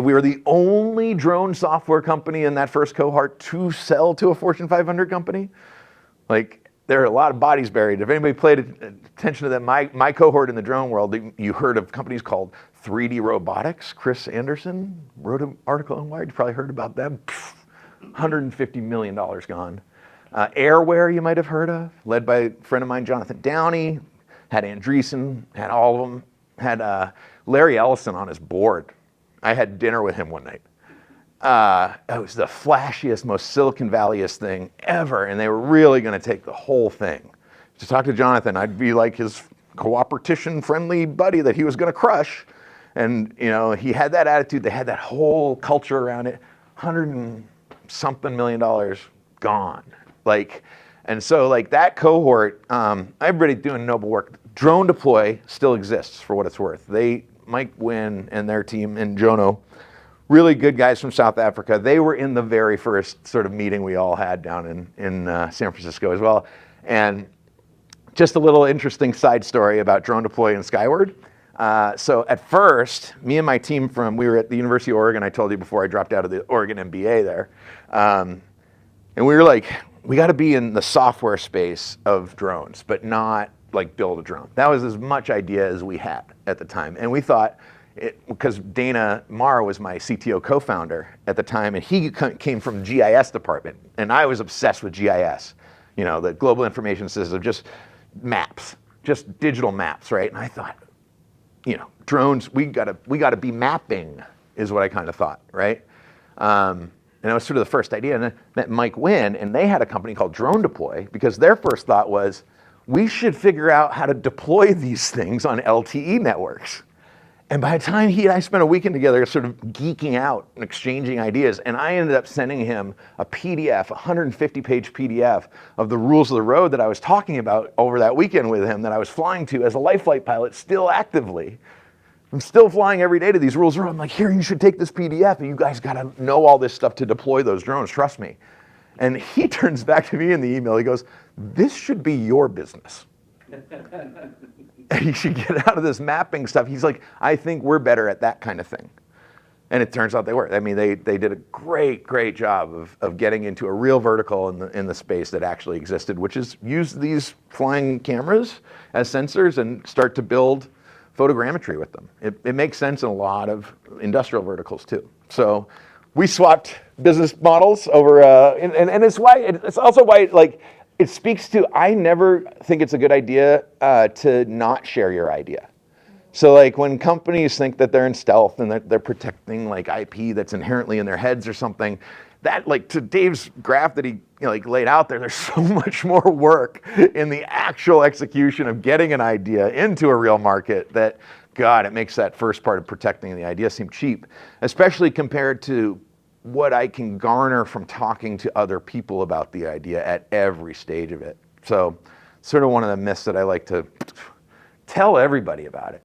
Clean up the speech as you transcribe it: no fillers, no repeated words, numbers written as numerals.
We were the only drone software company in that first cohort to sell to a Fortune 500 company. Like, there are a lot of bodies buried. If anybody paid attention to that, my cohort in the drone world, you heard of companies called 3D Robotics. Chris Anderson wrote an article on Wired. You probably heard about them. $150 million gone. Airware, you might have heard of, led by a friend of mine, Jonathan Downey. Had Andreessen, had all of them. Had Larry Ellison on his board. I had dinner with him one night. It was the flashiest, most Silicon Valley-est thing ever, and they were really going to take the whole thing. To talk to Jonathan, I'd be like his cooperation-friendly buddy that he was going to crush, and he had that attitude. They had that whole culture around it. $100-something million gone. And so that cohort, everybody doing noble work. DroneDeploy still exists for what it's worth. Mike Wynn and their team in Jono, really good guys from South Africa. They were in the very first sort of meeting we all had down in San Francisco as well. And just a little interesting side story about DroneDeploy and Skyward. So at first, me and my team we were at the University of Oregon, I told you before I dropped out of the Oregon MBA there. And we were like, we got to be in the software space of drones, but not build a drone. That was as much idea as we had at the time. And we thought, because Dana Marr was my CTO co-founder at the time, and he came from GIS department, and I was obsessed with GIS, the Global Information System, just maps, just digital maps, right? And I thought, drones, we gotta be mapping, is what I kind of thought, right? And that was sort of the first idea. And I met Mike Wynn, and they had a company called DroneDeploy, because their first thought was, we should figure out how to deploy these things on LTE networks. And by the time he and I spent a weekend together sort of geeking out and exchanging ideas, and I ended up sending him a PDF, a 150-page PDF of the rules of the road that I was talking about over that weekend with him that I was flying to as a life flight pilot still actively. I'm still flying every day to these rules of the road. I'm like, here, you should take this PDF, and you guys got to know all this stuff to deploy those drones, trust me. And he turns back to me in the email, he goes, this should be your business. And you should get out of this mapping stuff. He's like, I think we're better at that kind of thing. And it turns out they were. I mean, they did a great job of getting into a real vertical in the space that actually existed, which is use these flying cameras as sensors and start to build photogrammetry with them. It makes sense in a lot of industrial verticals too. So we swapped business models over, and it's also why it speaks to, I never think it's a good idea to not share your idea. So when companies think that they're in stealth and that they're protecting IP that's inherently in their heads or something, that to Dave's graph that he laid out there's so much more work in the actual execution of getting an idea into a real market that, God, it makes that first part of protecting the idea seem cheap, especially compared to what I can garner from talking to other people about the idea at every stage of it. So sort of one of the myths that I like to tell everybody about it.